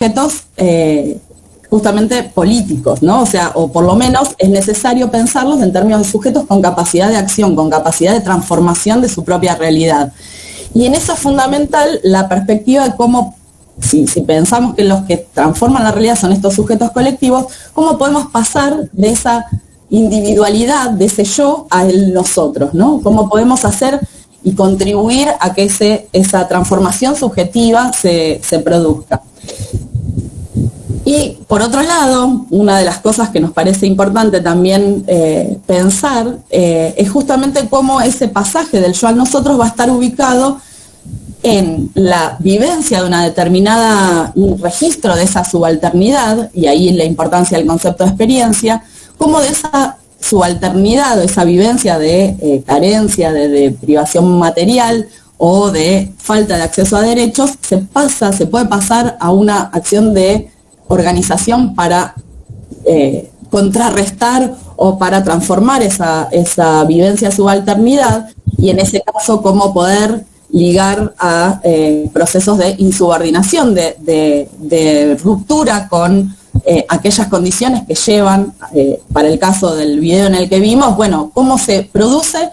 sujetos justamente políticos, ¿no? O sea, o por lo menos es necesario pensarlos en términos de sujetos con capacidad de acción, con capacidad de transformación de su propia realidad. Y en eso es fundamental la perspectiva de cómo, si pensamos que los que transforman la realidad son estos sujetos colectivos, cómo podemos pasar de esa individualidad, de ese yo, a el nosotros, ¿no? Cómo podemos hacer y contribuir a que esa transformación subjetiva se produzca. Y por otro lado, una de las cosas que nos parece importante también pensar es justamente cómo ese pasaje del yo al nosotros va a estar ubicado en la vivencia de una determinada registro de esa subalternidad, y ahí la importancia del concepto de experiencia, cómo de esa subalternidad o esa vivencia de carencia, de privación material o de falta de acceso a derechos, se puede pasar a una acción de organización para contrarrestar o para transformar esa vivencia subalternidad, y en ese caso cómo poder ligar a procesos de insubordinación, de ruptura con aquellas condiciones que llevan, para el caso del video en el que vimos, bueno, cómo se produce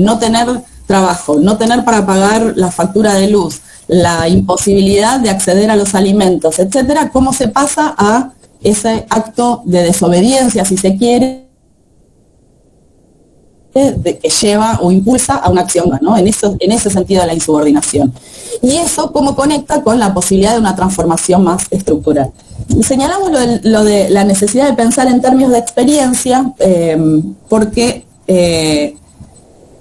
no tener trabajo, no tener para pagar la factura de luz, la imposibilidad de acceder a los alimentos, etcétera, cómo se pasa a ese acto de desobediencia, si se quiere, que lleva o impulsa a una acción, ¿no? En ese sentido de la insubordinación. Y eso cómo conecta con la posibilidad de una transformación más estructural. Y señalamos lo de la necesidad de pensar en términos de experiencia, porque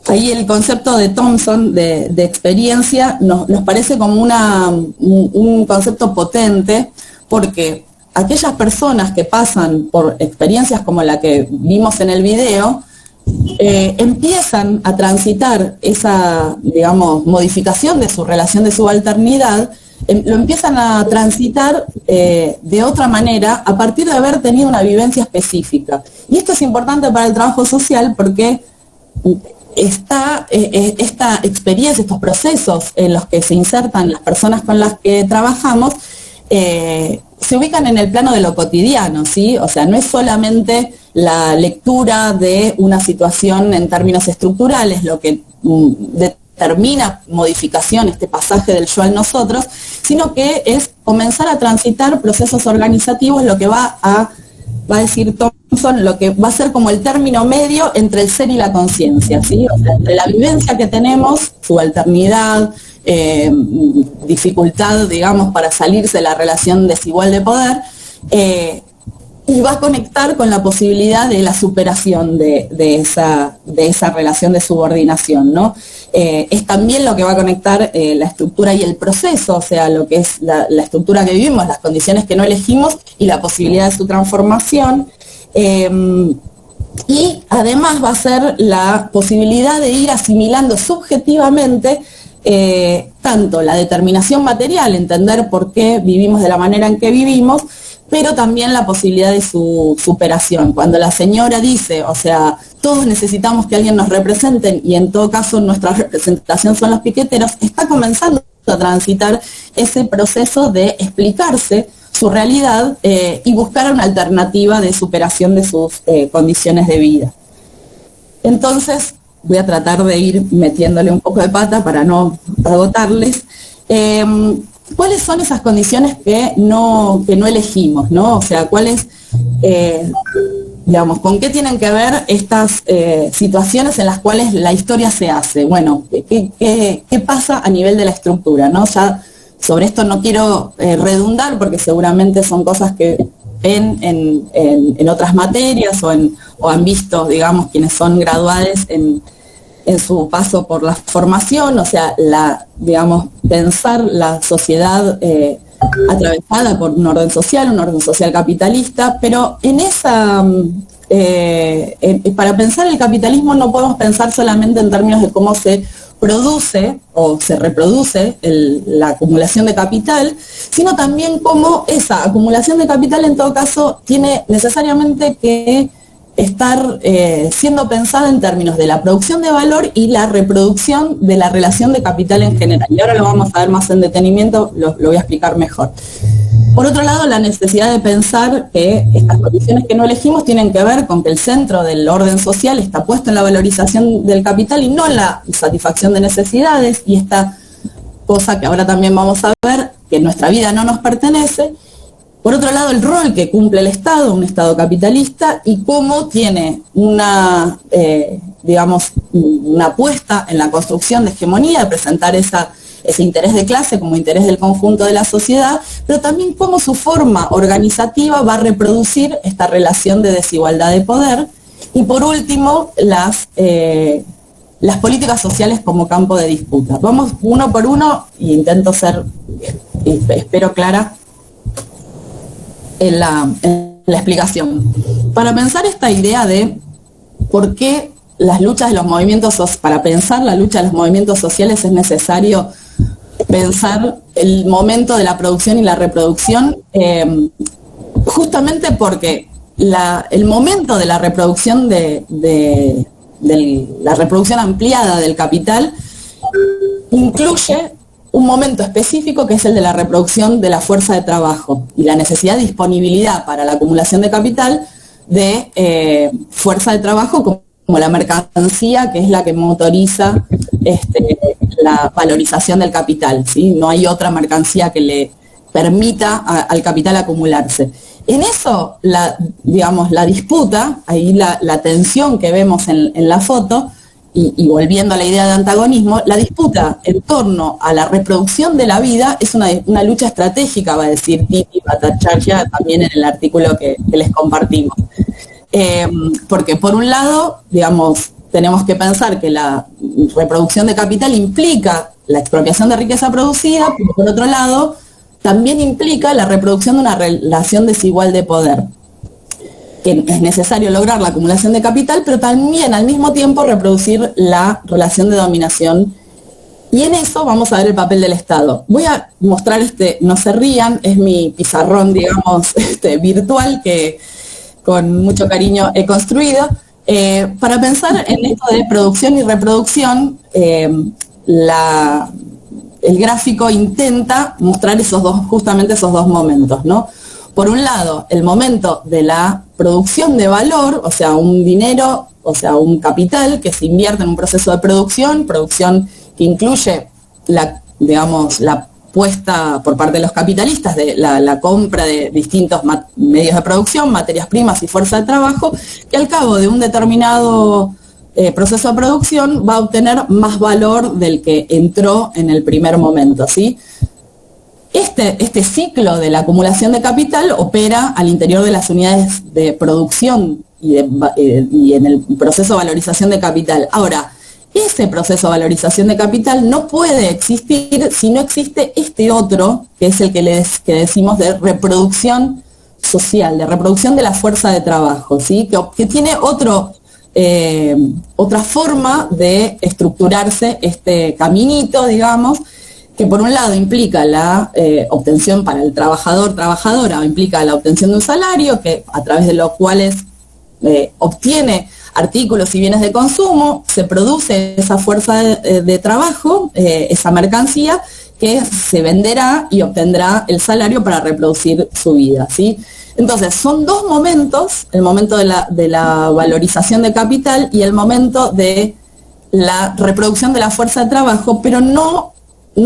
ahí el concepto de Thompson de experiencia nos parece como un concepto potente, porque aquellas personas que pasan por experiencias como la que vimos en el video, empiezan a transitar esa, digamos, modificación de su relación de subalternidad, lo empiezan a transitar de otra manera a partir de haber tenido una vivencia específica. Y esto es importante para el trabajo social porque esta experiencia, estos procesos en los que se insertan las personas con las que trabajamos, se ubican en el plano de lo cotidiano, ¿sí? O sea, no es solamente la lectura de una situación en términos estructurales lo que determina modificación, este pasaje del yo al nosotros, sino que es comenzar a transitar procesos organizativos, lo que va a decir Thompson, lo que va a ser como el término medio entre el ser y la conciencia, ¿sí? O sea, entre la vivencia que tenemos, subalternidad, dificultad, digamos, para salirse de la relación desigual de poder, y va a conectar con la posibilidad de la superación de esa relación de subordinación, ¿no? Es también lo que va a conectar la estructura y el proceso, o sea, lo que es la estructura que vivimos, las condiciones que no elegimos y la posibilidad de su transformación. Y además va a ser la posibilidad de ir asimilando subjetivamente tanto la determinación material, entender por qué vivimos de la manera en que vivimos, pero también la posibilidad de su superación. Cuando la señora dice, o sea, todos necesitamos que alguien nos represente y en todo caso nuestra representación son los piqueteros, está comenzando a transitar ese proceso de explicarse su realidad y buscar una alternativa de superación de sus condiciones de vida. Entonces, voy a tratar de ir metiéndole un poco de pata para no agotarles. ¿Cuáles son esas condiciones que no elegimos, ¿no? O sea, ¿cuáles, digamos, con qué tienen que ver estas situaciones en las cuales la historia se hace? Bueno, ¿qué pasa a nivel de la estructura, ¿no? Ya sobre esto no quiero redundar porque seguramente son cosas que ven en otras materias o han visto, digamos, quienes son graduados en su paso por la formación, o sea, digamos, pensar la sociedad atravesada por un orden social capitalista, pero en para pensar el capitalismo no podemos pensar solamente en términos de cómo se produce o se reproduce la acumulación de capital, sino también cómo esa acumulación de capital en todo caso tiene necesariamente que estar siendo pensada en términos de la producción de valor y la reproducción de la relación de capital en general. Y ahora lo vamos a ver más en detenimiento, lo voy a explicar mejor. Por otro lado, la necesidad de pensar que estas condiciones que no elegimos tienen que ver con que el centro del orden social está puesto en la valorización del capital y no en la satisfacción de necesidades, y esta cosa que ahora también vamos a ver, que nuestra vida no nos pertenece. Por otro lado, el rol que cumple el Estado, un Estado capitalista, y cómo tiene una, digamos, una apuesta en la construcción de hegemonía, de presentar ese interés de clase como interés del conjunto de la sociedad, pero también cómo su forma organizativa va a reproducir esta relación de desigualdad de poder. Y por último, las políticas sociales como campo de disputa. Vamos uno por uno e intento ser, espero, clara en la explicación. Para pensar esta idea de por qué las luchas de los movimientos, para pensar la lucha de los movimientos sociales es necesario pensar el momento de la producción y la reproducción, justamente porque el momento de la reproducción de la reproducción ampliada del capital incluye un momento específico que es el de la reproducción de la fuerza de trabajo y la necesidad de disponibilidad para la acumulación de capital de fuerza de trabajo como la mercancía, que es la que motoriza la valorización del capital, ¿sí? No hay otra mercancía que le permita al capital acumularse. En eso, digamos, la disputa, ahí la tensión que vemos en la foto, y volviendo a la idea de antagonismo, la disputa en torno a la reproducción de la vida es una lucha estratégica, va a decir Titi Bhattacharya también en el artículo que les compartimos. Porque por un lado, digamos, tenemos que pensar que la reproducción de capital implica la expropiación de riqueza producida, pero por otro lado, también implica la reproducción de una relación desigual de poder, que es necesario lograr la acumulación de capital, pero también al mismo tiempo reproducir la relación de dominación. Y en eso vamos a ver el papel del Estado. Voy a mostrar no se rían, es mi pizarrón, digamos, virtual, que con mucho cariño he construido. Para pensar en esto de producción y reproducción, el gráfico intenta mostrar justamente esos dos momentos, ¿no? Por un lado, el momento de la producción de valor, o sea, un dinero, o sea, un capital que se invierte en un proceso de producción que incluye la puesta por parte de los capitalistas de la compra de distintos medios de producción, materias primas y fuerza de trabajo, que al cabo de un determinado proceso de producción va a obtener más valor del que entró en el primer momento, ¿sí? Este ciclo de la acumulación de capital opera al interior de las unidades de producción y en el proceso de valorización de capital. Ahora, ese proceso de valorización de capital no puede existir si no existe este otro, que es el que decimos de reproducción social, de reproducción de la fuerza de trabajo, ¿sí? Que tiene otra forma de estructurarse este caminito, digamos, que por un lado implica la obtención para el trabajadora, implica la obtención de un salario, que a través de los cuales obtiene artículos y bienes de consumo, se produce esa fuerza de trabajo, esa mercancía, que se venderá y obtendrá el salario para reproducir su vida, ¿sí? Entonces, son dos momentos, el momento de la valorización de capital y el momento de la reproducción de la fuerza de trabajo, pero no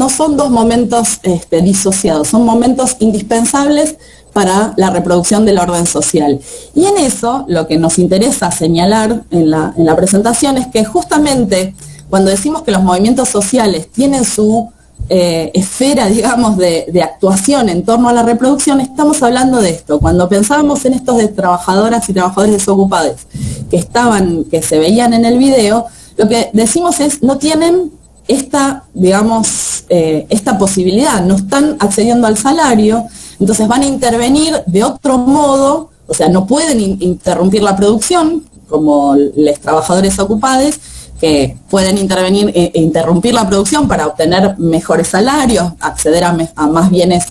son dos momentos disociados, son momentos indispensables para la reproducción del orden social. Y en eso, lo que nos interesa señalar en la presentación es que justamente cuando decimos que los movimientos sociales tienen su esfera, digamos, de actuación en torno a la reproducción, estamos hablando de esto. Cuando pensábamos en estos de trabajadoras y trabajadores desocupados que se veían en el video, lo que decimos es, no tienen esta posibilidad, no están accediendo al salario, entonces van a intervenir de otro modo, o sea, no pueden interrumpir la producción, como los trabajadores ocupados, que pueden intervenir e interrumpir la producción para obtener mejores salarios, acceder a más bienes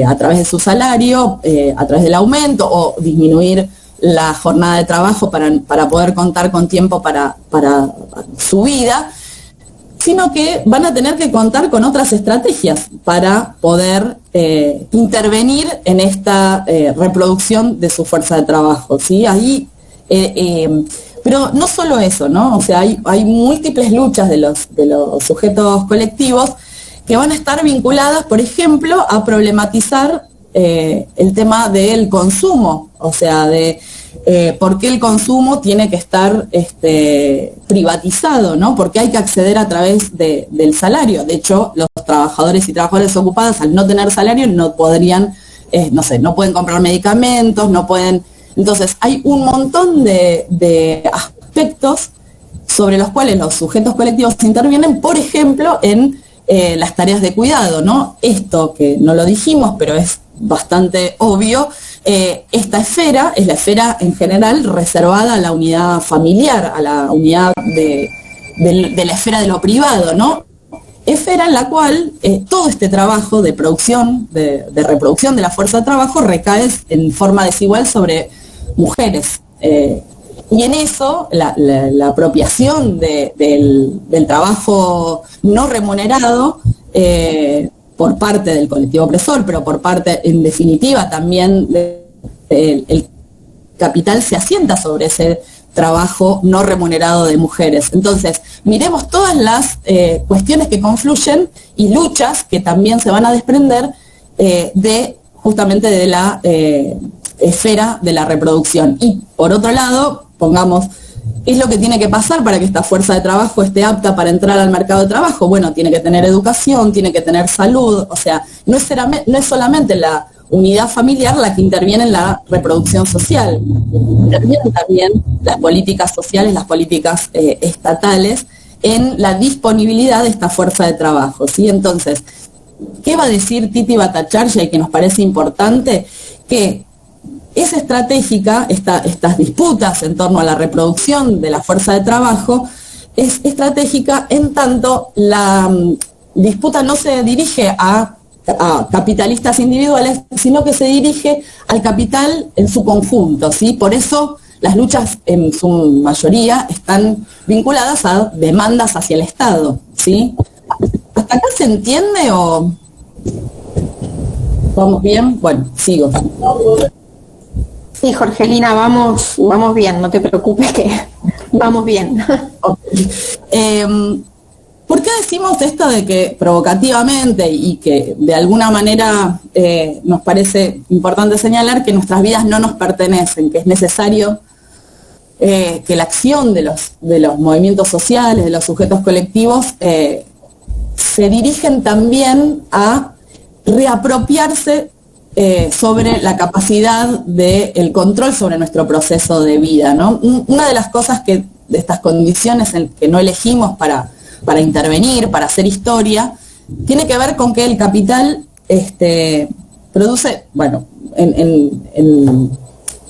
a través de su salario, a través del aumento, o disminuir la jornada de trabajo para poder contar con tiempo para su vida, sino que van a tener que contar con otras estrategias para poder intervenir en esta reproducción de su fuerza de trabajo, ¿sí? Ahí, pero no solo eso, ¿no? O sea, hay múltiples luchas de los sujetos colectivos que van a estar vinculadas, por ejemplo, a problematizar el tema del consumo, o sea, de por qué el consumo tiene que estar privatizado, ¿no? Porque hay que acceder a través del salario. De hecho, los trabajadores y trabajadoras ocupadas, al no tener salario, no podrían, no pueden comprar medicamentos, no pueden. Entonces, hay un montón de aspectos sobre los cuales los sujetos colectivos intervienen, por ejemplo, en las tareas de cuidado, ¿no? Esto que no lo dijimos, pero es bastante obvio, esta esfera es la esfera en general reservada a la unidad familiar, a la unidad de la esfera de lo privado, ¿no? Esfera en la cual todo este trabajo de producción, de reproducción de la fuerza de trabajo recae en forma desigual sobre mujeres. Y en eso, la apropiación del trabajo no remunerado por parte del colectivo opresor, pero por parte, en definitiva, también el capital se asienta sobre ese trabajo no remunerado de mujeres. Entonces, miremos todas las cuestiones que confluyen y luchas que también se van a desprender justamente de la esfera de la reproducción. Y por otro lado, pongamos, ¿qué es lo que tiene que pasar para que esta fuerza de trabajo esté apta para entrar al mercado de trabajo? Bueno, tiene que tener educación, tiene que tener salud, o sea, no es solamente la unidad familiar la que interviene en la reproducción social, intervienen también las políticas sociales, las políticas estatales en la disponibilidad de esta fuerza de trabajo, ¿sí? Entonces, ¿qué va a decir Titi Bhattacharya y que nos parece importante? Que es estratégica, estas disputas en torno a la reproducción de la fuerza de trabajo, es estratégica en tanto la disputa no se dirige a capitalistas individuales, sino que se dirige al capital en su conjunto, ¿sí? Por eso las luchas en su mayoría están vinculadas a demandas hacia el Estado, ¿sí? ¿Hasta acá se entiende o vamos bien? Bueno, sigo. Sí, Jorgelina, vamos bien, no te preocupes que vamos bien. Okay. ¿Por qué decimos esto de que provocativamente y que de alguna manera nos parece importante señalar que nuestras vidas no nos pertenecen, que es necesario que la acción de los movimientos sociales, de los sujetos colectivos, se dirigen también a reapropiarse sobre la capacidad del control sobre nuestro proceso de vida, ¿no? Una de las cosas de estas condiciones en que no elegimos para intervenir, para hacer historia, tiene que ver con que el capital produce, bueno,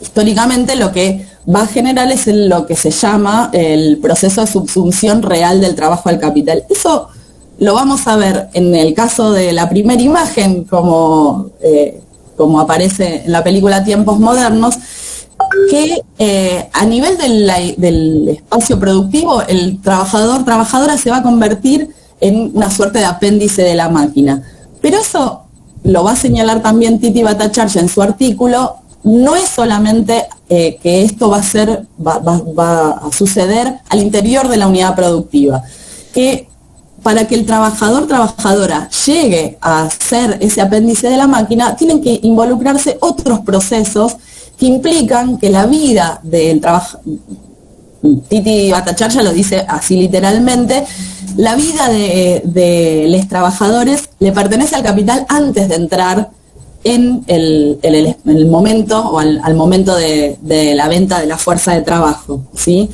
históricamente lo que va a generar es lo que se llama el proceso de subsunción real del trabajo al capital. Eso lo vamos a ver en el caso de la primera imagen, como aparece en la película Tiempos Modernos, que a nivel del espacio productivo, el trabajadora se va a convertir en una suerte de apéndice de la máquina. Pero eso lo va a señalar también Titi Bhattacharya en su artículo, no es solamente que esto va a suceder al interior de la unidad productiva, que para que el trabajadora llegue a ser ese apéndice de la máquina, tienen que involucrarse otros procesos que implican que la vida del trabajador, Titi Bhattacharya lo dice así literalmente, la vida de los trabajadores le pertenece al capital antes de entrar en el momento o al momento de la venta de la fuerza de trabajo, ¿sí?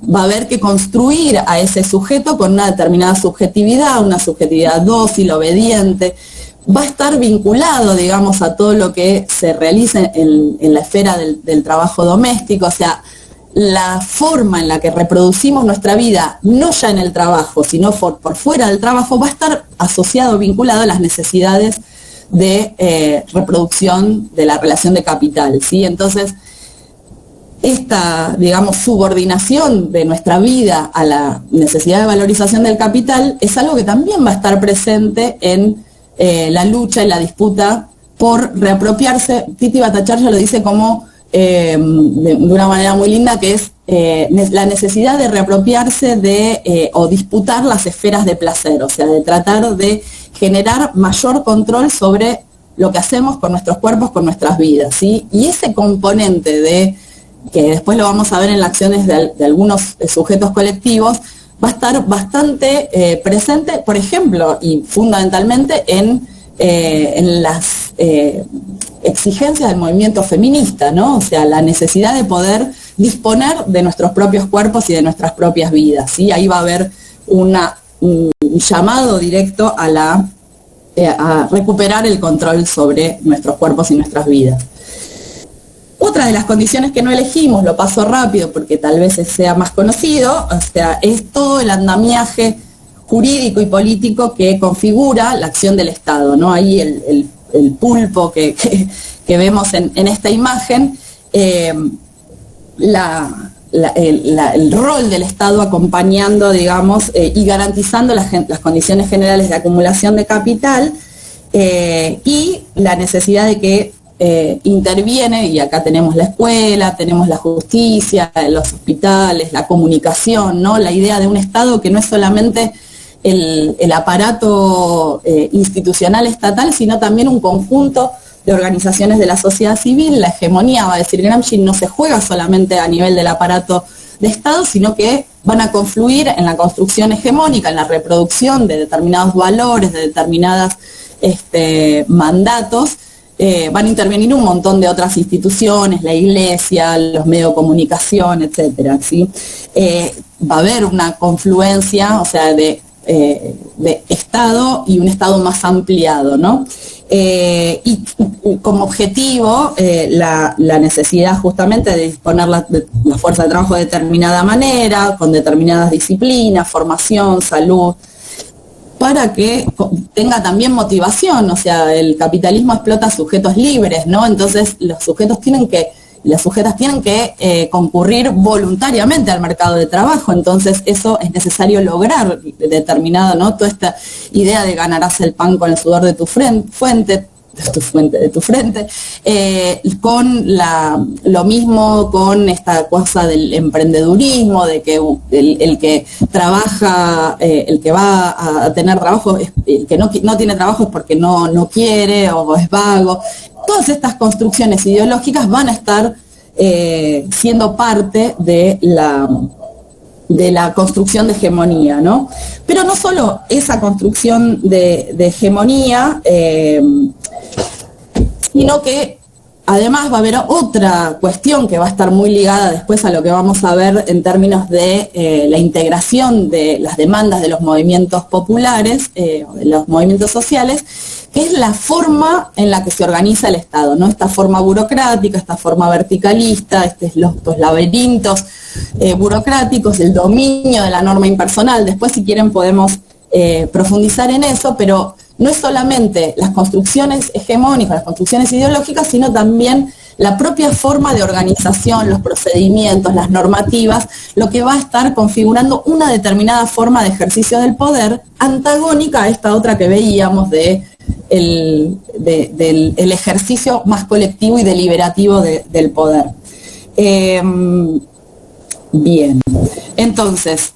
Va a haber que construir a ese sujeto con una determinada subjetividad, una subjetividad dócil, obediente. Va a estar vinculado, digamos, a todo lo que se realice en la esfera del trabajo doméstico, o sea, la forma en la que reproducimos nuestra vida, no ya en el trabajo, sino por fuera del trabajo, va a estar asociado, vinculado a las necesidades de reproducción de la relación de capital, ¿sí? Entonces, esta, digamos, subordinación de nuestra vida a la necesidad de valorización del capital es algo que también va a estar presente en la lucha y la disputa por reapropiarse. Titi Bhattacharya lo dice como, de una manera muy linda, que es la necesidad de reapropiarse o disputar las esferas de placer, o sea, de tratar de generar mayor control sobre lo que hacemos con nuestros cuerpos, con nuestras vidas, ¿sí? Y ese componente que después lo vamos a ver en las acciones de algunos sujetos colectivos, va a estar bastante presente, por ejemplo, y fundamentalmente en las exigencias del movimiento feminista, ¿no? O sea, la necesidad de poder disponer de nuestros propios cuerpos y de nuestras propias vidas, ¿sí? Ahí va a haber un llamado directo a recuperar el control sobre nuestros cuerpos y nuestras vidas. Otra de las condiciones que no elegimos, lo paso rápido porque tal vez sea más conocido, o sea, es todo el andamiaje jurídico y político que configura la acción del Estado, ¿no? Ahí el pulpo que vemos en esta imagen, el rol del Estado acompañando, digamos, y garantizando las condiciones generales de acumulación de capital, y la necesidad de que interviene, y acá tenemos la escuela, tenemos la justicia, los hospitales, la comunicación, ¿no? La idea de un Estado que no es solamente el aparato institucional estatal, sino también un conjunto de organizaciones de la sociedad civil. La hegemonía, va a decir Gramsci, no se juega solamente a nivel del aparato de Estado, sino que van a confluir en la construcción hegemónica, en la reproducción de determinados valores, de determinados mandatos. Van a intervenir un montón de otras instituciones, la iglesia, los medios de comunicación, etcétera, ¿sí? Va a haber una confluencia, o sea, de Estado y un Estado más ampliado, ¿no? Y como objetivo, la necesidad justamente de disponer la fuerza de trabajo de determinada manera, con determinadas disciplinas, formación, salud, para que tenga también motivación. O sea, el capitalismo explota sujetos libres, ¿no? Entonces los sujetos las sujetas tienen que concurrir voluntariamente al mercado de trabajo. Entonces eso es necesario lograr determinado, ¿no? Toda esta idea de ganarás el pan con el sudor de tu frente, con lo mismo con esta cosa del emprendedurismo, de que el que trabaja, el que va a tener trabajo, el que no tiene trabajo es porque no quiere o es vago. Todas estas construcciones ideológicas van a estar siendo parte de la construcción de hegemonía, ¿no? Pero no solo esa construcción de hegemonía, sino que además va a haber otra cuestión que va a estar muy ligada después a lo que vamos a ver en términos de la integración de las demandas de los movimientos populares, o de los movimientos sociales, que es la forma en la que se organiza el Estado, ¿no? Esta forma burocrática, esta forma verticalista, estos laberintos burocráticos, el dominio de la norma impersonal. Después, si quieren, podemos profundizar en eso, pero no es solamente las construcciones hegemónicas, las construcciones ideológicas, sino también la propia forma de organización, los procedimientos, las normativas, lo que va a estar configurando una determinada forma de ejercicio del poder, antagónica a esta otra que veíamos del ejercicio más colectivo y deliberativo del poder. Bien, entonces,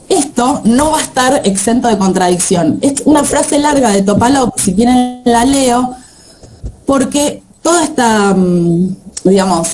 esto no va a estar exento de contradicción. Es una frase larga de Topalov, si quieren la leo, porque toda esta,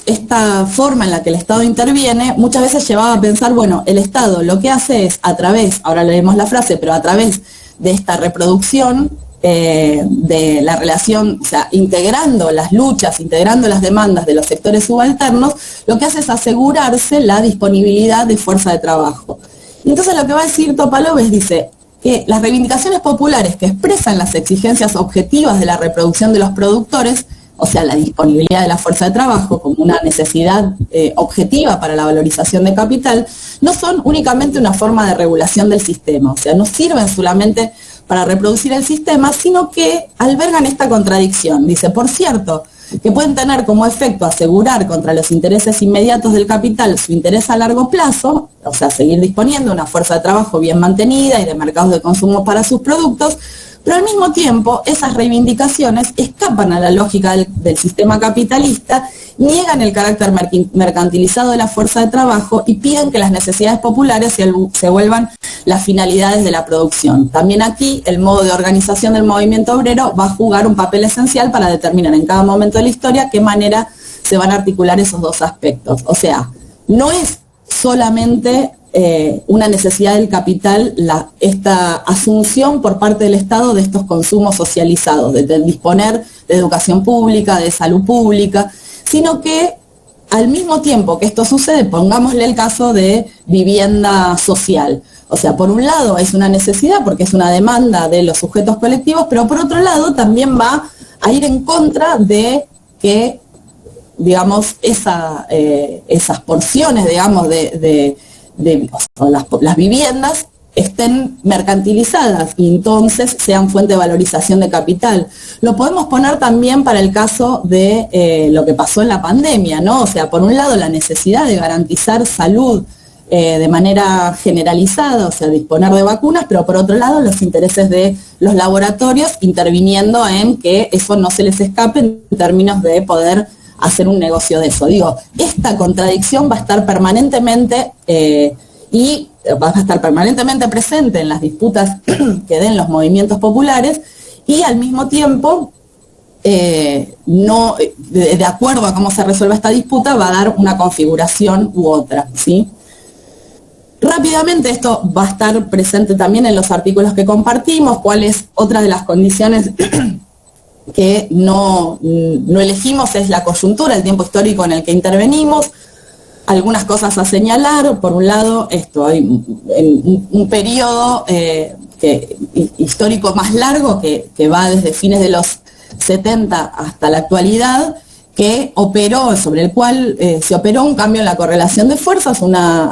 esta forma en la que el Estado interviene muchas veces llevaba a pensar, bueno, el Estado lo que hace es a través, ahora leemos la frase, pero a través de esta reproducción de la relación, o sea, integrando las luchas, integrando las demandas de los sectores subalternos, lo que hace es asegurarse la disponibilidad de fuerza de trabajo. Entonces lo que va a decir Topalov dice que las reivindicaciones populares que expresan las exigencias objetivas de la reproducción de los productores, o sea, la disponibilidad de la fuerza de trabajo como una necesidad objetiva para la valorización de capital, no son únicamente una forma de regulación del sistema, o sea, no sirven solamente para reproducir el sistema, sino que albergan esta contradicción. Dice, por cierto, que pueden tener como efecto asegurar contra los intereses inmediatos del capital su interés a largo plazo, o sea, seguir disponiendo de una fuerza de trabajo bien mantenida y de mercados de consumo para sus productos, pero al mismo tiempo esas reivindicaciones escapan a la lógica del sistema capitalista, niegan el carácter mercantilizado de la fuerza de trabajo y piden que las necesidades populares se vuelvan las finalidades de la producción. También aquí el modo de organización del movimiento obrero va a jugar un papel esencial para determinar en cada momento de la historia qué manera se van a articular esos dos aspectos. O sea, no es solamente una necesidad del capital esta asunción por parte del Estado de estos consumos socializados, de disponer de educación pública, de salud pública, sino que al mismo tiempo que esto sucede, pongámosle el caso de vivienda social. O sea, por un lado es una necesidad porque es una demanda de los sujetos colectivos, pero por otro lado también va a ir en contra de que, digamos, esas porciones, digamos, las viviendas estén mercantilizadas y entonces sean fuente de valorización de capital. Lo podemos poner también para el caso de lo que pasó en la pandemia, ¿no? O sea, por un lado la necesidad de garantizar salud de manera generalizada, o sea, disponer de vacunas, pero por otro lado los intereses de los laboratorios interviniendo en que eso no se les escape en términos de poder hacer un negocio de eso. Digo, esta contradicción va a estar permanentemente presente en las disputas que den los movimientos populares y al mismo tiempo, de acuerdo a cómo se resuelva esta disputa, va a dar una configuración u otra, ¿sí? Rápidamente esto va a estar presente también en los artículos que compartimos, cuál es otra de las condiciones que no elegimos, es la coyuntura, el tiempo histórico en el que intervenimos. Algunas cosas a señalar, por un lado, hay un periodo histórico más largo que va desde fines de los 70 hasta la actualidad, que operó, sobre el cual se operó un cambio en la correlación de fuerzas,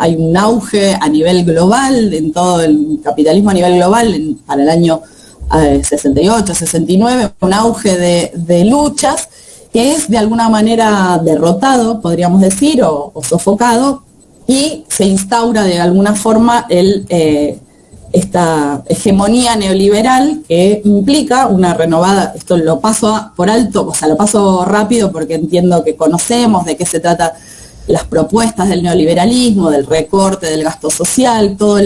hay un auge a nivel global, en todo el capitalismo a nivel global, para el año 68, 69, un auge de luchas, que es de alguna manera derrotado, podríamos decir, o sofocado, y se instaura de alguna forma esta hegemonía neoliberal que implica una renovada, esto lo paso por alto, o sea, lo paso rápido porque entiendo que conocemos de qué se trata las propuestas del neoliberalismo, del recorte del gasto social, todo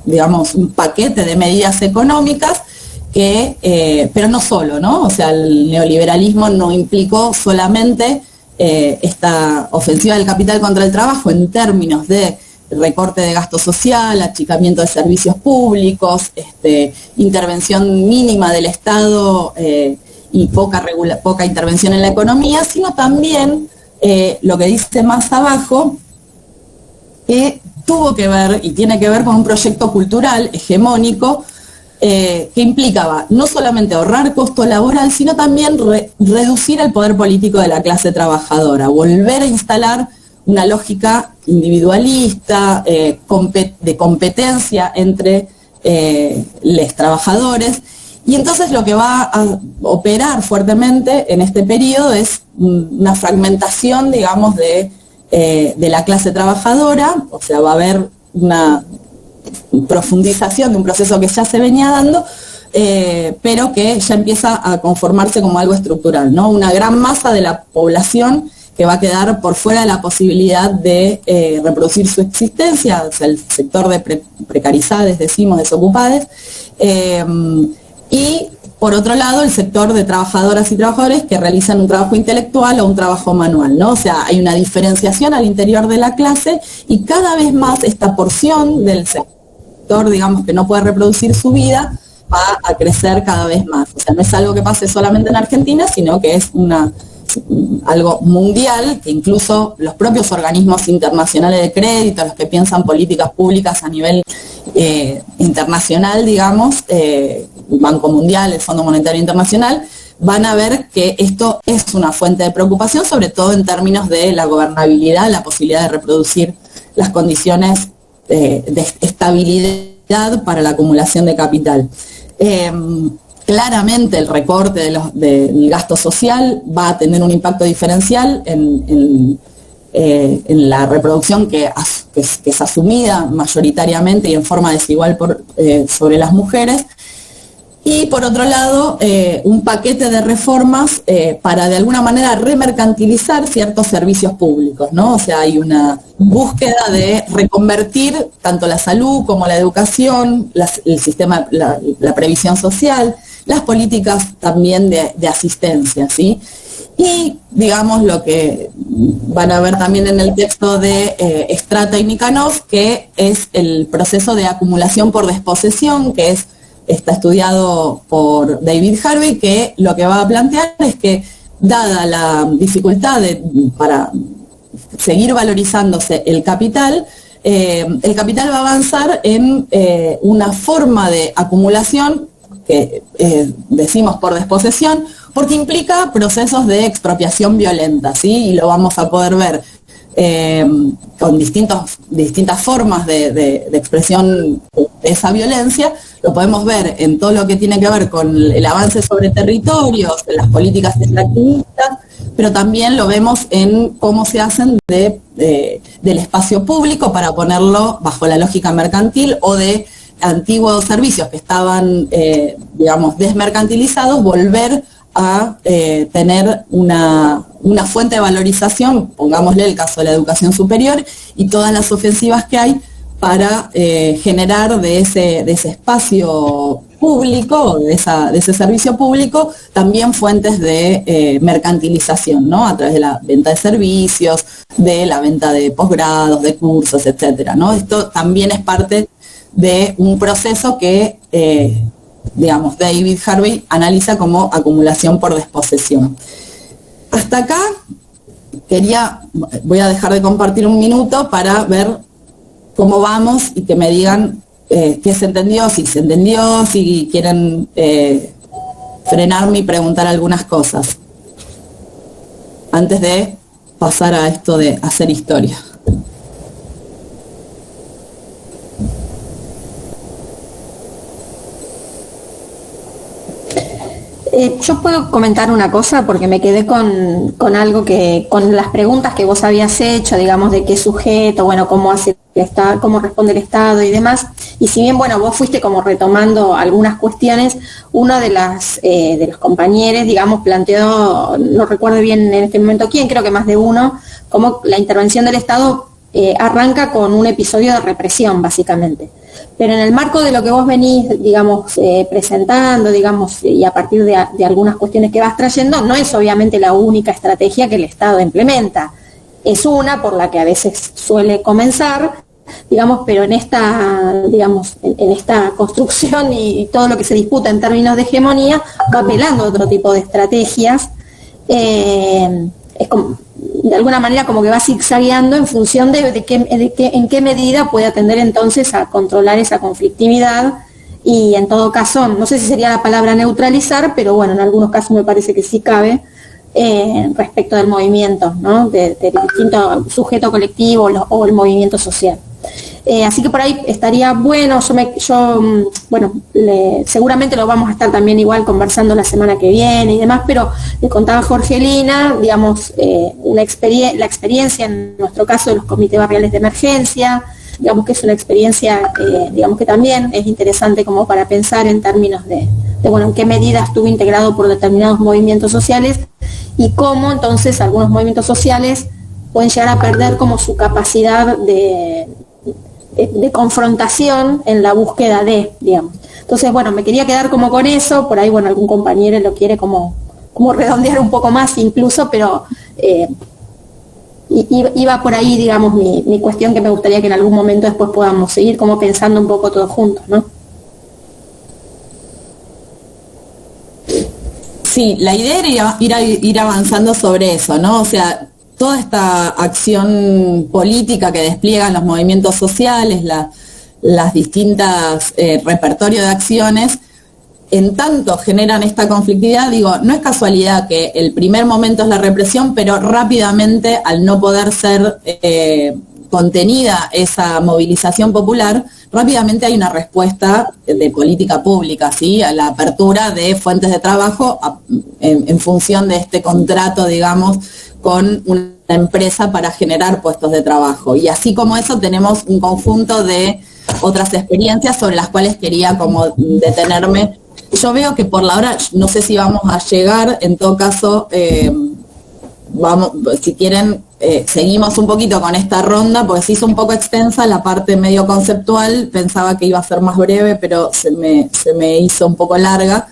digamos, un paquete de medidas económicas pero no solo, ¿no? O sea, el neoliberalismo no implicó solamente esta ofensiva del capital contra el trabajo en términos de recorte de gasto social, achicamiento de servicios públicos, intervención mínima del Estado y poca intervención en la economía, sino también lo que dice más abajo, que tuvo que ver y tiene que ver con un proyecto cultural hegemónico que implicaba no solamente ahorrar costo laboral, sino también reducir el poder político de la clase trabajadora, volver a instalar una lógica individualista, de competencia entre los trabajadores. Y entonces lo que va a operar fuertemente en este periodo es una fragmentación, digamos, de la clase trabajadora, o sea, va a haber una profundización de un proceso que ya se venía dando, pero que ya empieza a conformarse como algo estructural, ¿no? Una gran masa de la población que va a quedar por fuera de la posibilidad de reproducir su existencia, o sea, el sector de precarizades, decimos, desocupadas, y por otro lado el sector de trabajadoras y trabajadores que realizan un trabajo intelectual o un trabajo manual, ¿no? O sea, hay una diferenciación al interior de la clase y cada vez más esta porción del sector, digamos, que no puede reproducir su vida, va a crecer cada vez más. O sea, no es algo que pase solamente en Argentina, sino que es algo mundial, que incluso los propios organismos internacionales de crédito, los que piensan políticas públicas a nivel internacional, digamos, Banco Mundial, el Fondo Monetario Internacional, van a ver que esto es una fuente de preocupación, sobre todo en términos de la gobernabilidad, la posibilidad de reproducir las condiciones de estabilidad para la acumulación de capital. claramente el recorte del gasto social va a tener un impacto diferencial en la reproducción que es asumida mayoritariamente y en forma desigual sobre las mujeres. Y por otro lado, un paquete de reformas para de alguna manera remercantilizar ciertos servicios públicos, ¿no? O sea, hay una búsqueda de reconvertir tanto la salud como la educación, el sistema, la previsión social, las políticas también de asistencia, ¿sí? Y, digamos, lo que van a ver también en el texto de Strata y Nicanor, que es el proceso de acumulación por desposesión, que está estudiado por David Harvey, que lo que va a plantear es que, dada la dificultad para seguir valorizándose el capital va a avanzar en una forma de acumulación que decimos por desposesión, porque implica procesos de expropiación violenta, ¿sí? Y lo vamos a poder ver con distintas formas de expresión de esa violencia. Lo podemos ver en todo lo que tiene que ver con el avance sobre territorios, en las políticas extractivistas, pero también lo vemos en cómo se hacen del espacio público para ponerlo bajo la lógica mercantil o de antiguos servicios que estaban, digamos, desmercantilizados, volver a tener una fuente de valorización, pongámosle el caso de la educación superior y todas las ofensivas que hay para generar de ese espacio público, de ese servicio público, también fuentes de mercantilización, ¿no? A través de la venta de servicios, de la venta de posgrados, de cursos, etcétera, ¿no? Esto también es parte de un proceso que, digamos, David Harvey analiza como acumulación por desposesión. Hasta acá voy a dejar de compartir un minuto para ver cómo vamos y que me digan qué se entendió, si quieren frenarme y preguntar algunas cosas, antes de pasar a esto de hacer historia. Yo puedo comentar una cosa porque me quedé con algo con las preguntas que vos habías hecho, digamos, de qué sujeto, bueno, cómo hace el Estado, cómo responde el Estado y demás. Y si bien, bueno, vos fuiste como retomando algunas cuestiones, uno de los compañeros, digamos, planteó, no recuerdo bien en este momento quién, creo que más de uno, cómo la intervención del Estado arranca con un episodio de represión, básicamente. Pero en el marco de lo que vos venís, digamos, presentando, digamos, y a partir de algunas cuestiones que vas trayendo, no es obviamente la única estrategia que el Estado implementa. Es una por la que a veces suele comenzar, digamos, pero en esta, digamos, en esta construcción y todo lo que se disputa en términos de hegemonía, va apelando a otro tipo de estrategias. Es como, de alguna manera como que va zigzagueando en función de en qué medida puede atender entonces a controlar esa conflictividad y en todo caso, no sé si sería la palabra neutralizar, pero bueno, en algunos casos me parece que sí cabe respecto del movimiento, ¿no? Del distinto sujeto colectivo o el movimiento social. Así que por ahí estaría bueno, seguramente lo vamos a estar también igual conversando la semana que viene y demás, pero le contaba Jorgelina, digamos, la experiencia en nuestro caso de los comités barriales de emergencia, digamos que es una experiencia digamos que también es interesante como para pensar en términos de bueno, en qué medida estuvo integrado por determinados movimientos sociales y cómo entonces algunos movimientos sociales pueden llegar a perder como su capacidad de confrontación en la búsqueda digamos. Entonces, bueno, me quería quedar como con eso, por ahí, bueno, algún compañero lo quiere como redondear un poco más incluso, pero iba por ahí, digamos, mi cuestión que me gustaría que en algún momento después podamos seguir como pensando un poco todos juntos, ¿no? Sí, la idea era ir avanzando sobre eso, ¿no? O sea, toda esta acción política que despliegan los movimientos sociales, las distintas repertorios de acciones, en tanto generan esta conflictividad, digo, no es casualidad que el primer momento es la represión, pero rápidamente, al no poder ser contenida esa movilización popular, rápidamente hay una respuesta de política pública, ¿sí? A la apertura de fuentes de trabajo en función de este contrato, digamos, con una empresa para generar puestos de trabajo. Y así como eso tenemos un conjunto de otras experiencias sobre las cuales quería como detenerme. Yo veo que por la hora, no sé si vamos a llegar, en todo caso, vamos, si quieren, seguimos un poquito con esta ronda, porque se hizo un poco extensa la parte medio conceptual, pensaba que iba a ser más breve, pero se me hizo un poco larga.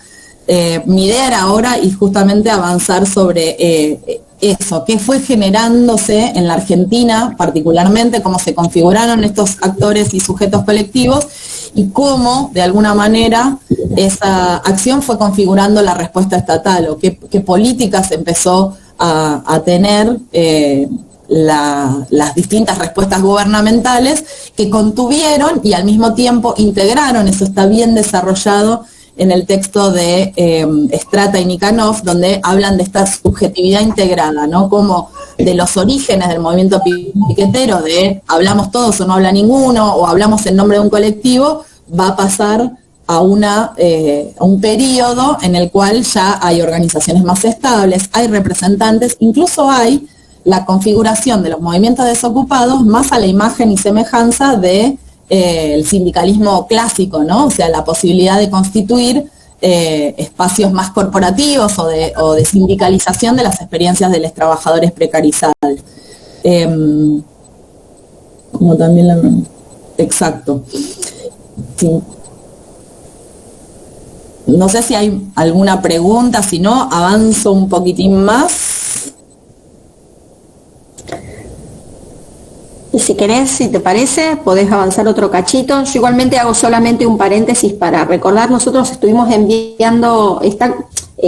Mi idea era ahora y justamente avanzar sobre eso, qué fue generándose en la Argentina, particularmente, cómo se configuraron estos actores y sujetos colectivos y cómo, de alguna manera, esa acción fue configurando la respuesta estatal o qué políticas empezó a tener las distintas respuestas gubernamentales que contuvieron y al mismo tiempo integraron. Eso está bien desarrollado en el texto de Strata y Nikanov, donde hablan de esta subjetividad integrada, ¿no? Como de los orígenes del movimiento piquetero, de hablamos todos o no habla ninguno, o hablamos en nombre de un colectivo, va a pasar a un periodo en el cual ya hay organizaciones más estables, hay representantes, incluso hay la configuración de los movimientos desocupados más a la imagen y semejanza de el sindicalismo clásico, ¿no? O sea, la posibilidad de constituir espacios más corporativos o de sindicalización de las experiencias de los trabajadores precarizados. Como también exacto. Sí. No sé si hay alguna pregunta, si no, avanzo un poquitín más. Y si querés, si te parece, podés avanzar otro cachito. Yo igualmente hago solamente un paréntesis para recordar, nosotros estuvimos enviando, está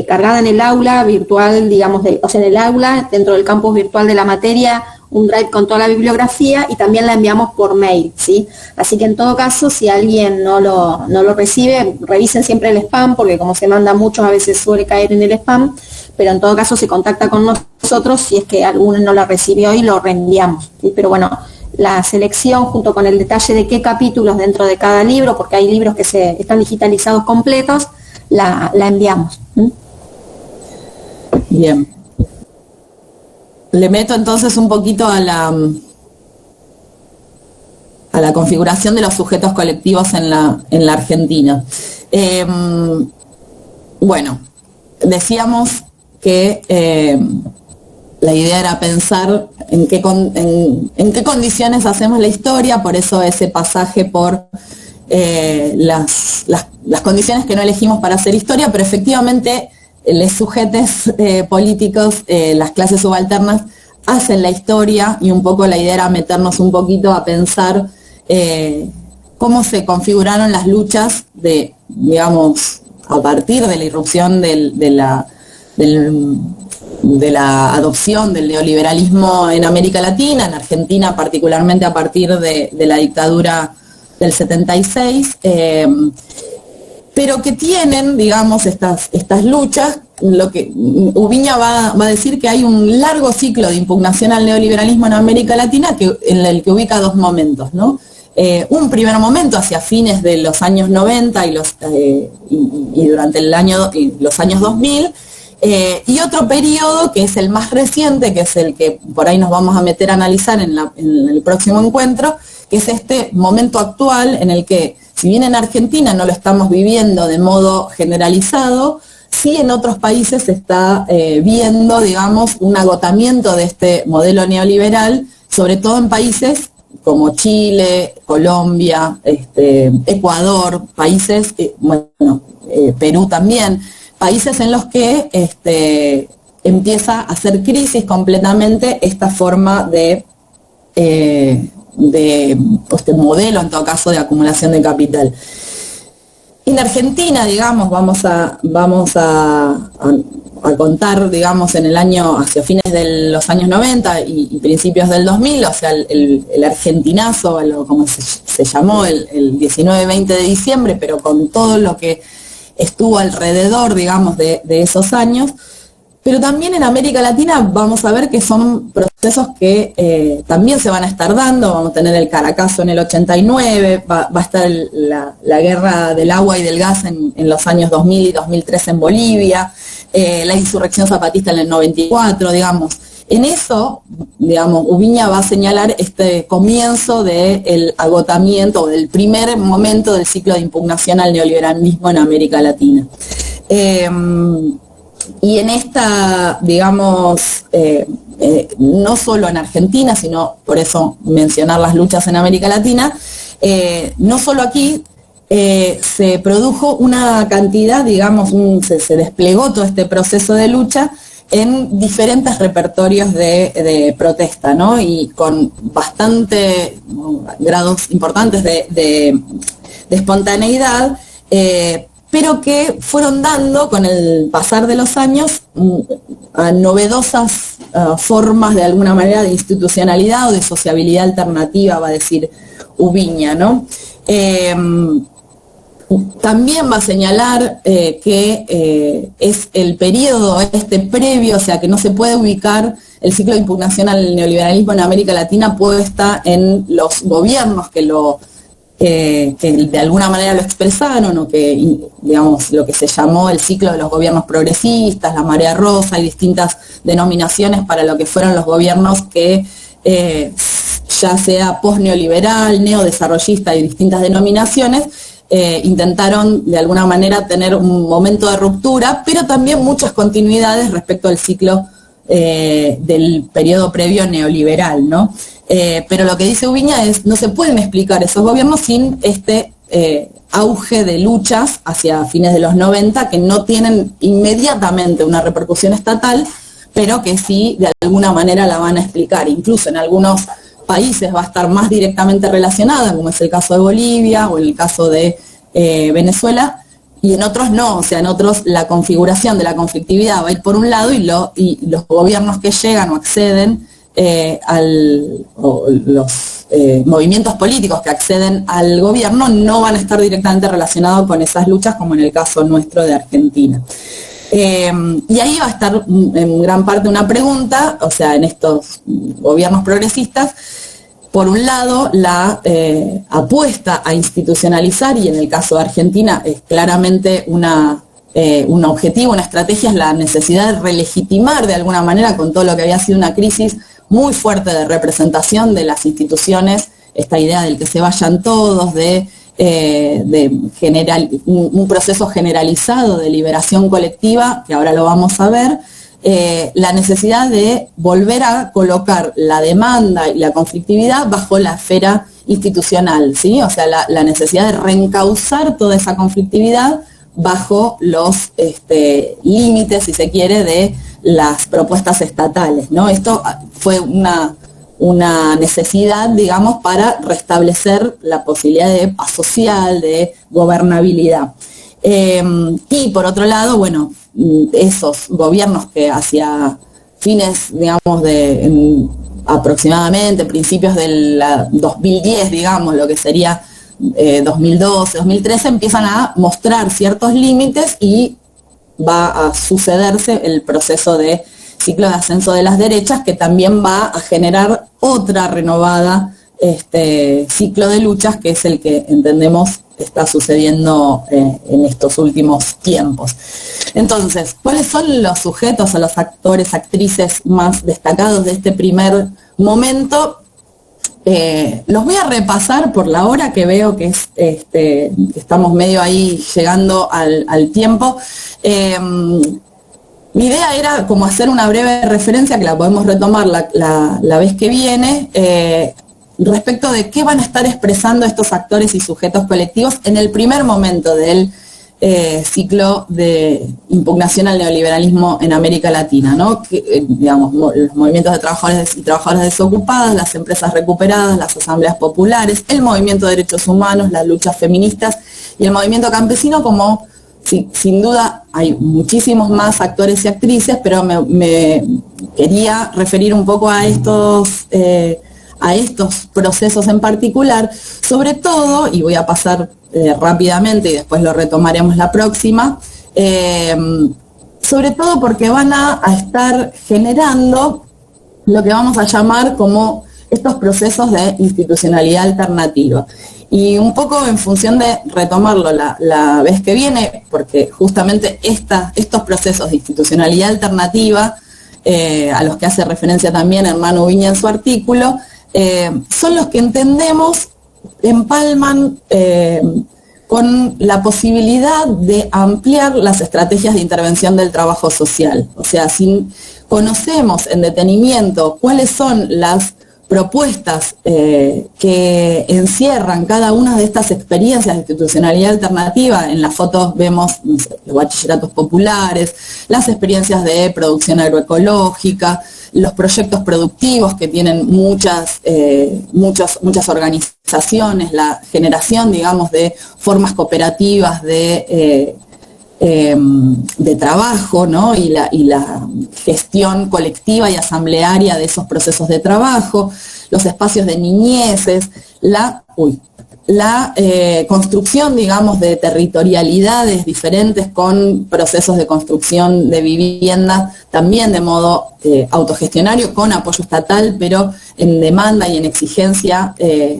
cargada en el aula virtual, digamos, o sea, en el aula, dentro del campus virtual de la materia, un drive con toda la bibliografía y también la enviamos por mail, ¿sí? Así que en todo caso, si alguien no lo recibe, revisen siempre el spam, porque como se manda mucho, a veces suele caer en el spam, pero en todo caso se contacta con nosotros si es que alguno no la recibió y lo reenviamos, ¿sí? Pero bueno, la selección junto con el detalle de qué capítulos dentro de cada libro, porque hay libros que están digitalizados completos, la enviamos. ¿Sí? Bien. Le meto entonces un poquito a la configuración de los sujetos colectivos en la Argentina. Bueno, decíamos que la idea era pensar en qué condiciones hacemos la historia, por eso ese pasaje por las condiciones que no elegimos para hacer historia, pero efectivamente los sujetos políticos, las clases subalternas, hacen la historia y un poco la idea era meternos un poquito a pensar cómo se configuraron las luchas digamos, a partir de la irrupción de la adopción del neoliberalismo en América Latina, en Argentina particularmente a partir de la dictadura del 76, pero que tienen, digamos, estas luchas, lo que Ubiña va a decir que hay un largo ciclo de impugnación al neoliberalismo en América Latina en el que ubica dos momentos, ¿no? Un primer momento hacia fines de los años 90 y durante los años 2000, y otro periodo que es el más reciente, que es el que por ahí nos vamos a meter a analizar en el próximo encuentro, que es este momento actual en el que, si bien en Argentina no lo estamos viviendo de modo generalizado, sí en otros países se está viendo, digamos, un agotamiento de este modelo neoliberal, sobre todo en países como Chile, Colombia, Ecuador, países, Perú también, países en los que empieza a hacer crisis completamente esta forma de modelo, en todo caso, de acumulación de capital. En Argentina, digamos, vamos a contar, digamos, en el año, hacia fines de los años 90 y principios del 2000, o sea, el argentinazo, como se llamó, el 19-20 de diciembre, pero con todo lo que estuvo alrededor, digamos, de esos años, Pero también en América Latina vamos a ver que son procesos que también se van a estar dando. Vamos a tener el Caracazo en el 89, va a estar la guerra del agua y del gas en los años 2000 y 2003 en Bolivia, la insurrección zapatista en el 94, digamos. En eso, digamos, Ubiña va a señalar este comienzo del agotamiento, o del primer momento del ciclo de impugnación al neoliberalismo en América Latina. Y en esta, digamos, no solo en Argentina, sino por eso mencionar las luchas en América Latina, no solo aquí se produjo una cantidad, digamos, se desplegó todo este proceso de lucha en diferentes repertorios de protesta, ¿no? Y con bastante grados importantes de espontaneidad, pero que fueron dando con el pasar de los años a novedosas formas de alguna manera de institucionalidad o de sociabilidad alternativa, va a decir Ubiña, ¿no? También va a señalar que es el periodo previo, o sea, que no se puede ubicar el ciclo de impugnación al neoliberalismo en América Latina puesta en los gobiernos que de alguna manera lo expresaron, o que, digamos, lo que se llamó el ciclo de los gobiernos progresistas, la marea rosa y distintas denominaciones para lo que fueron los gobiernos que, ya sea post-neoliberal, neodesarrollista y distintas denominaciones, intentaron de alguna manera tener un momento de ruptura, pero también muchas continuidades respecto al ciclo del periodo previo neoliberal, ¿no? Pero lo que dice Ubiña es, no se pueden explicar esos gobiernos sin este auge de luchas hacia fines de los 90 que no tienen inmediatamente una repercusión estatal, pero que sí de alguna manera la van a explicar. Incluso en algunos países va a estar más directamente relacionada, como es el caso de Bolivia o en el caso de Venezuela, y en otros no, o sea, en otros la configuración de la conflictividad va a ir por un lado y los gobiernos que llegan o acceden los movimientos políticos que acceden al gobierno no van a estar directamente relacionados con esas luchas, como en el caso nuestro de Argentina. Y ahí va a estar en gran parte una pregunta, o sea, en estos gobiernos progresistas, por un lado, la apuesta a institucionalizar, y en el caso de Argentina es claramente un objetivo, una estrategia, es la necesidad de relegitimar de alguna manera, con todo lo que había sido una crisis muy fuerte de representación de las instituciones, esta idea del que se vayan todos, un proceso generalizado de liberación colectiva, que ahora lo vamos a ver, la necesidad de volver a colocar la demanda y la conflictividad bajo la esfera institucional, ¿sí? O sea, la necesidad de reencauzar toda esa conflictividad bajo los límites, si se quiere, de las propuestas estatales, ¿no? Esto fue una necesidad, digamos, para restablecer la posibilidad de paz social, de gobernabilidad. Y por otro lado, bueno, esos gobiernos que hacia fines, digamos, aproximadamente principios del 2010, digamos, lo que sería 2012, 2013, empiezan a mostrar ciertos límites y va a sucederse el proceso de ciclo de ascenso de las derechas, que también va a generar otra renovada ciclo de luchas, que es el que entendemos está sucediendo en estos últimos tiempos. Entonces, ¿cuáles son los sujetos o los actores, actrices más destacados de este primer momento? Los voy a repasar por la hora, que veo que estamos medio ahí llegando al tiempo. Mi idea era como hacer una breve referencia, que la podemos retomar la vez que viene, respecto de qué van a estar expresando estos actores y sujetos colectivos en el primer momento del ciclo de impugnación al neoliberalismo en América Latina, ¿no? Digamos, los movimientos de trabajadores y trabajadoras desocupadas, las empresas recuperadas, las asambleas populares, el movimiento de derechos humanos, las luchas feministas y el movimiento campesino. Como sin duda hay muchísimos más actores y actrices, pero me quería referir un poco a estos procesos en particular, sobre todo, y voy a pasar rápidamente y después lo retomaremos la próxima, sobre sobre todo porque van a estar generando lo que vamos a llamar como estos procesos de institucionalidad alternativa. Y un poco en función de retomarlo la vez que viene, porque justamente estos procesos de institucionalidad alternativa, a los que hace referencia también Hermano Viña en su artículo, son los que entendemos empalman con la posibilidad de ampliar las estrategias de intervención del trabajo social. O sea, si conocemos en detenimiento cuáles son las propuestas que encierran cada una de estas experiencias de institucionalidad alternativa, en las fotos vemos, no sé, los bachilleratos populares, las experiencias de producción agroecológica, los proyectos productivos que tienen muchas organizaciones, la generación, digamos, de formas cooperativas de trabajo, ¿no? y la gestión colectiva y asamblearia de esos procesos de trabajo, los espacios de niñeces, la construcción, digamos, de territorialidades diferentes con procesos de construcción de vivienda, también de modo autogestionario, con apoyo estatal, pero en demanda y en exigencia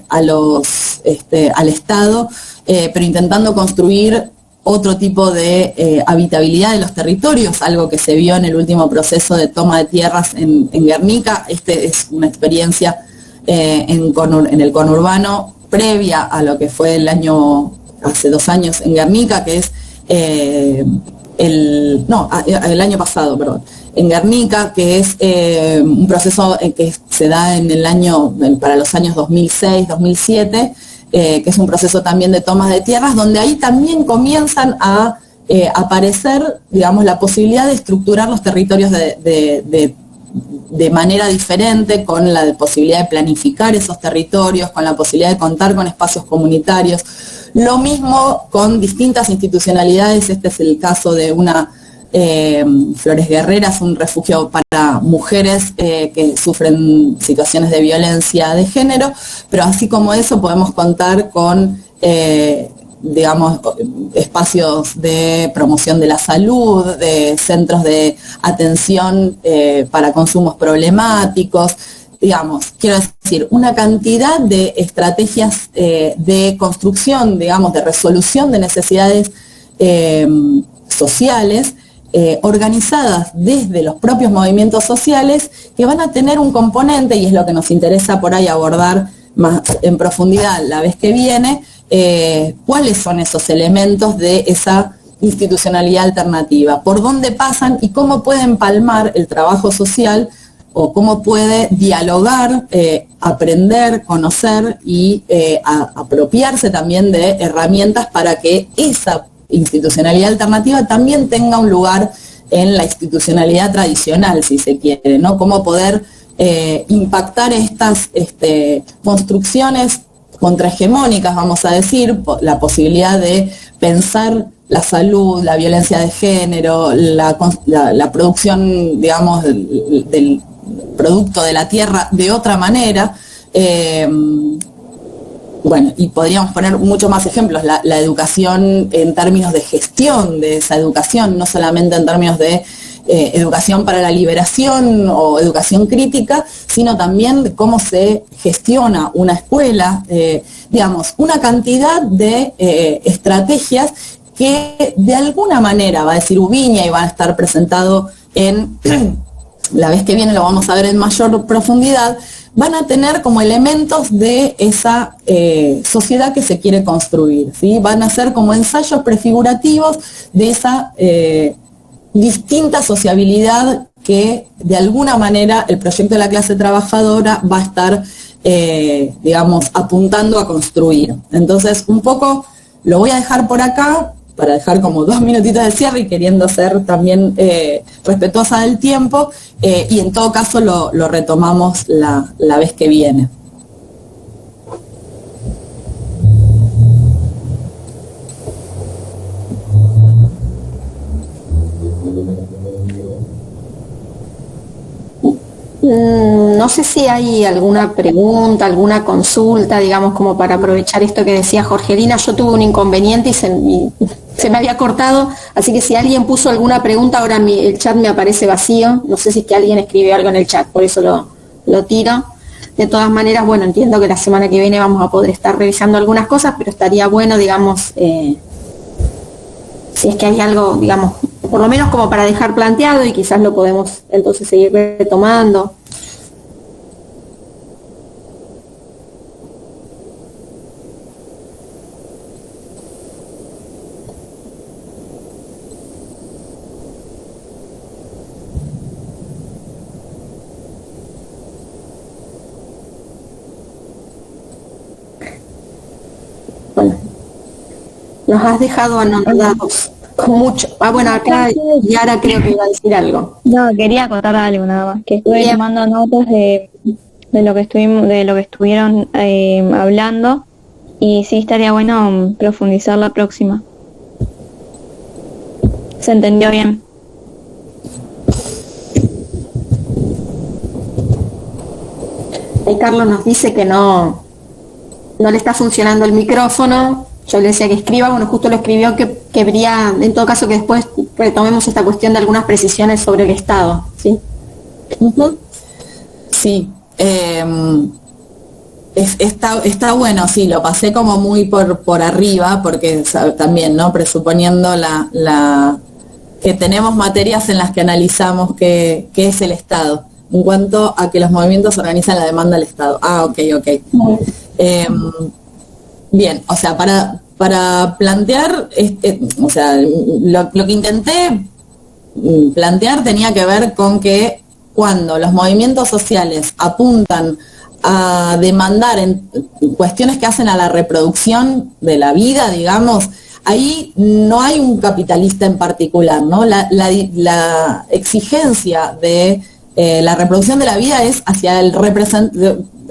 al Estado, pero intentando construir otro tipo de habitabilidad de los territorios, algo que se vio en el último proceso de toma de tierras en Guernica. Es una experiencia en el conurbano previa a lo que fue hace 2 años en Guernica, que es el año pasado, perdón, en Guernica, que es un proceso que se da para los años 2006, 2007, que es un proceso también de tomas de tierras, donde ahí también comienzan a aparecer, digamos, la posibilidad de estructurar los territorios de manera diferente, con la posibilidad de planificar esos territorios, con la posibilidad de contar con espacios comunitarios. Lo mismo con distintas institucionalidades. Este es el caso de Flores Guerreras, un refugio para mujeres que sufren situaciones de violencia de género, pero así como eso podemos contar con digamos, espacios de promoción de la salud, de centros de atención para consumos problemáticos, digamos, quiero decir, una cantidad de estrategias de construcción, digamos, de resolución de necesidades sociales, organizadas desde los propios movimientos sociales, que van a tener un componente, y es lo que nos interesa por ahí abordar más en profundidad la vez que viene, cuáles son esos elementos de esa institucionalidad alternativa, por dónde pasan y cómo pueden palmar el trabajo social, o cómo puede dialogar, aprender, conocer y apropiarse también de herramientas para que esa institucionalidad alternativa también tenga un lugar en la institucionalidad tradicional, si se quiere, ¿no? Cómo poder impactar estas construcciones contrahegemónicas, vamos a decir, la posibilidad de pensar la salud, la violencia de género, la producción, digamos, del producto de la tierra de otra manera. Bueno, y podríamos poner muchos más ejemplos, la educación en términos de gestión de esa educación, no solamente en términos de educación para la liberación o educación crítica, sino también de cómo se gestiona una escuela, digamos, una cantidad de estrategias que de alguna manera, va a decir Ubiña, y va a estar presentado la vez que viene lo vamos a ver en mayor profundidad, van a tener como elementos de esa sociedad que se quiere construir, ¿sí? Van a ser como ensayos prefigurativos de esa distinta sociabilidad que de alguna manera el proyecto de la clase trabajadora va a estar, digamos, apuntando a construir. Entonces, un poco lo voy a dejar por acá, para dejar como 2 minutitos de cierre y queriendo ser también respetuosa del tiempo, y en todo caso lo retomamos la vez que viene. No sé si hay alguna pregunta, alguna consulta, digamos, como para aprovechar esto que decía Jorgelina. Yo tuve un inconveniente y se me había cortado, así que si alguien puso alguna pregunta, ahora el chat me aparece vacío, no sé si es que alguien escribió algo en el chat, por eso lo tiro. De todas maneras, bueno, entiendo que la semana que viene vamos a poder estar revisando algunas cosas, pero estaría bueno, digamos, si es que hay algo, digamos, por lo menos como para dejar planteado y quizás lo podemos entonces seguir retomando. Bueno, nos has dejado anonadados con mucho. Bueno, acá Yara creo que iba a decir algo. No, quería contar algo nada más, que estuve Bien. tomando notas de lo que estuvieron hablando, y sí estaría bueno profundizar la próxima. ¿Se entendió bien? Ahí Carlos nos dice que no le está funcionando el micrófono. Yo le decía que escriba, bueno, justo lo escribió, que quería, en todo caso, que después retomemos esta cuestión de algunas precisiones sobre el Estado, ¿sí? Uh-huh. Sí, está bueno, sí, lo pasé como muy por arriba, porque también, ¿no? Presuponiendo que tenemos materias en las que analizamos qué es el Estado, en cuanto a que los movimientos organizan la demanda del Estado. Ok. Bien, o sea, para plantear, o sea, lo que intenté plantear tenía que ver con que cuando los movimientos sociales apuntan a demandar en cuestiones que hacen a la reproducción de la vida, digamos, ahí no hay un capitalista en particular, ¿no? La exigencia de la reproducción de la vida es hacia el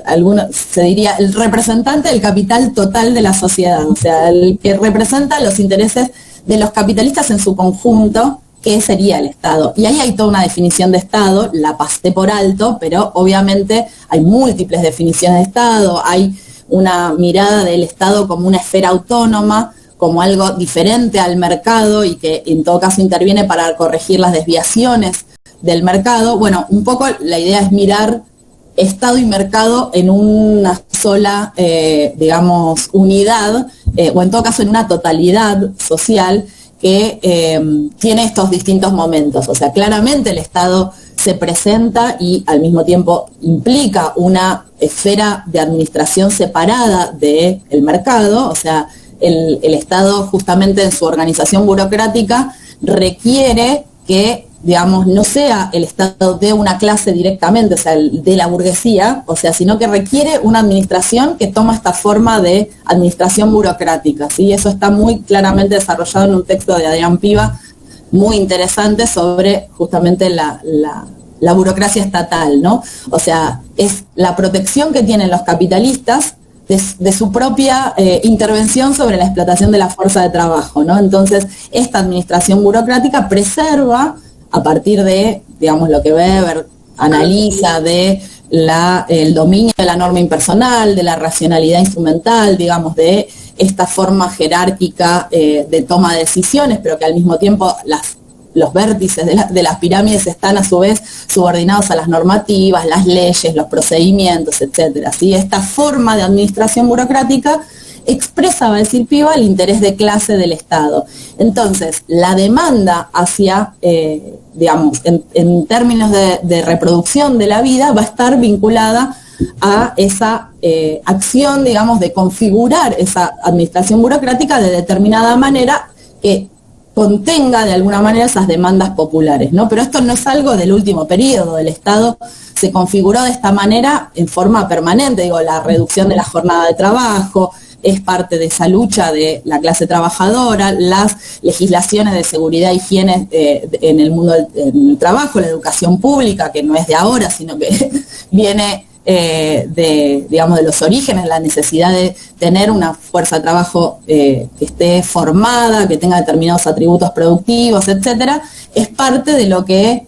el representante del capital total de la sociedad, o sea, el que representa los intereses de los capitalistas en su conjunto, que sería el Estado. Y ahí hay toda una definición de Estado, la pasé por alto, pero obviamente hay múltiples definiciones de Estado, hay una mirada del Estado como una esfera autónoma, como algo diferente al mercado y que en todo caso interviene para corregir las desviaciones del mercado. Bueno, un poco la idea es mirar Estado y mercado en una sola, digamos, unidad, o en todo caso en una totalidad social que tiene estos distintos momentos. O sea, claramente el Estado se presenta y al mismo tiempo implica una esfera de administración separada del mercado. O sea, el Estado justamente en su organización burocrática requiere que, digamos, no sea el Estado de una clase directamente, o sea, de la burguesía, o sea, sino que requiere una administración que toma esta forma de administración burocrática, ¿sí? Eso está muy claramente desarrollado en un texto de Adrián Piva, muy interesante, sobre justamente la burocracia estatal, ¿no? O sea, es la protección que tienen los capitalistas de su propia intervención sobre la explotación de la fuerza de trabajo, ¿no? Entonces, esta administración burocrática preserva, a partir de, digamos, lo que Weber analiza de el dominio de la norma impersonal, de la racionalidad instrumental, digamos, de esta forma jerárquica de toma de decisiones, pero que al mismo tiempo los vértices de las pirámides están a su vez subordinados a las normativas, las leyes, los procedimientos, etcétera, ¿sí? Esta forma de administración burocrática expresa, va a decir Piva, el interés de clase del Estado. Entonces, la demanda hacia, digamos, en términos de reproducción de la vida, va a estar vinculada a esa acción, digamos, de configurar esa administración burocrática de determinada manera que contenga de alguna manera esas demandas populares, ¿no? Pero esto no es algo del último periodo. El Estado se configuró de esta manera en forma permanente, digo, la reducción de la jornada de trabajo es parte de esa lucha de la clase trabajadora, las legislaciones de seguridad e higiene en el mundo del trabajo, la educación pública, que no es de ahora, sino que viene digamos, de los orígenes, la necesidad de tener una fuerza de trabajo que esté formada, que tenga determinados atributos productivos, etcétera, es parte de lo que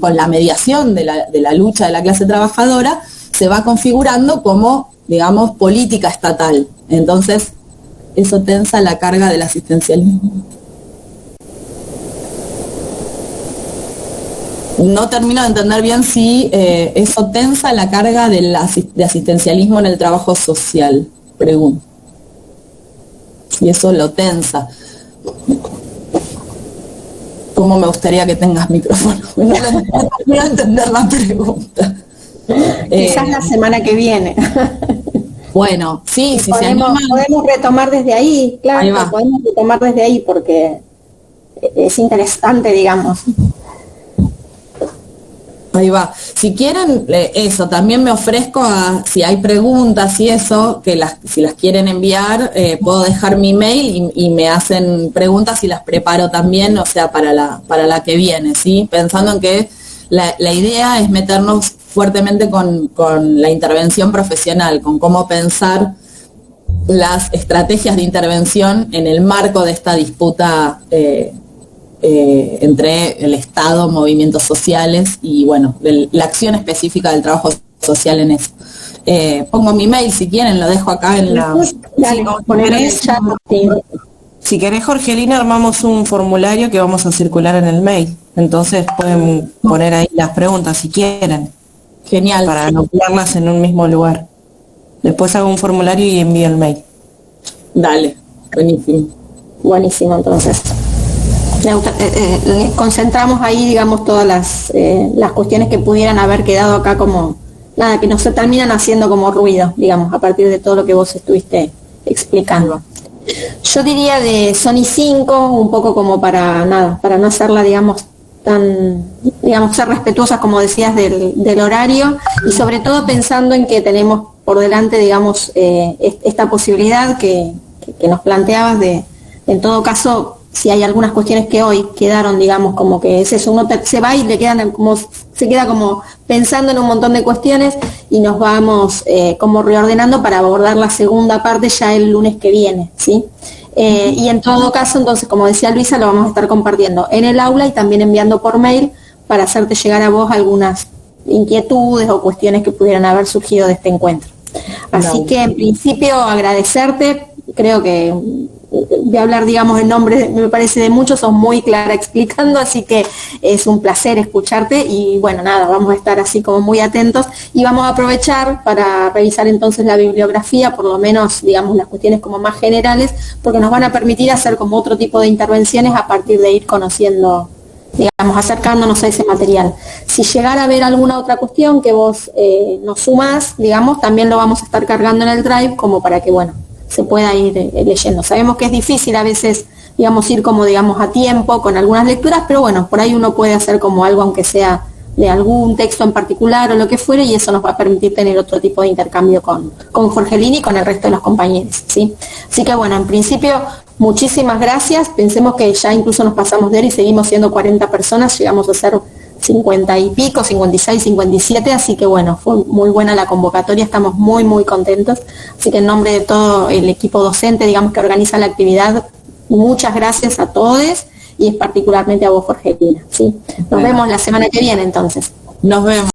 con la mediación de la lucha de la clase trabajadora se va configurando como, digamos, política estatal. Entonces, eso tensa la carga del asistencialismo. No termino de entender bien si eso tensa la carga de asistencialismo en el trabajo social, pregunto. Si eso lo tensa. ¿Cómo me gustaría que tengas micrófono? No termino de entender la pregunta. Quizás la semana que viene. Bueno, sí, si se animan. Podemos retomar desde ahí, claro, podemos retomar desde ahí porque es interesante, digamos. Ahí va. Si quieren, eso, también me ofrezco a, si hay preguntas y eso, que si las quieren enviar, puedo dejar mi mail y me hacen preguntas y las preparo también, o sea, para la que viene, ¿sí? Pensando en que la idea es meternos fuertemente con la intervención profesional, con cómo pensar las estrategias de intervención en el marco de esta disputa entre el Estado, movimientos sociales y, bueno, la acción específica del trabajo social en eso. Pongo mi mail si quieren, lo dejo acá en la... Dale, Si querés, Jorgelina, armamos un formulario que vamos a circular en el mail. Entonces pueden poner ahí las preguntas si quieren. Genial. Para anotarlas en un mismo lugar. Después hago un formulario y envío el mail. Dale, buenísimo. Buenísimo, entonces. Concentramos ahí, digamos, todas las cuestiones que pudieran haber quedado acá como, nada, que no se terminan haciendo como ruido, digamos, a partir de todo lo que vos estuviste explicando. Yo diría de Sony 5, un poco como para no hacerla, digamos, ser respetuosas, como decías, del horario, y sobre todo pensando en que tenemos por delante, digamos, esta posibilidad que nos planteabas de, en todo caso, si hay algunas cuestiones que hoy quedaron, digamos, como que es eso, uno se va y se queda como pensando en un montón de cuestiones y nos vamos como reordenando para abordar la segunda parte ya el lunes que viene, ¿sí? Y en todo caso, entonces, como decía Luisa, lo vamos a estar compartiendo en el aula y también enviando por mail para hacerte llegar a vos algunas inquietudes o cuestiones que pudieran haber surgido de este encuentro. Así que, en principio, agradecerte. Creo que voy a hablar, digamos, en nombre, me parece, de muchos, sos muy clara explicando, así que es un placer escucharte y bueno, nada, vamos a estar así como muy atentos y vamos a aprovechar para revisar entonces la bibliografía, por lo menos, digamos, las cuestiones como más generales, porque nos van a permitir hacer como otro tipo de intervenciones a partir de ir conociendo, digamos, acercándonos a ese material. Si llegara a haber alguna otra cuestión que vos nos sumás, digamos, también lo vamos a estar cargando en el Drive como para que, bueno, se pueda ir leyendo. Sabemos que es difícil a veces, digamos, ir como, digamos, a tiempo con algunas lecturas, pero bueno, por ahí uno puede hacer como algo, aunque sea de algún texto en particular o lo que fuere, y eso nos va a permitir tener otro tipo de intercambio con Jorgelina y con el resto de los compañeros, ¿sí? Así que bueno, en principio, muchísimas gracias. Pensemos que ya incluso nos pasamos de hora y seguimos siendo 40 personas, llegamos a ser 50 y pico, 56, 57, así que bueno, fue muy buena la convocatoria, estamos muy, muy contentos. Así que en nombre de todo el equipo docente, digamos, que organiza la actividad, muchas gracias a todos y particularmente a vos, Jorgelina, ¿sí? Nos vemos la semana que viene, entonces. Nos vemos.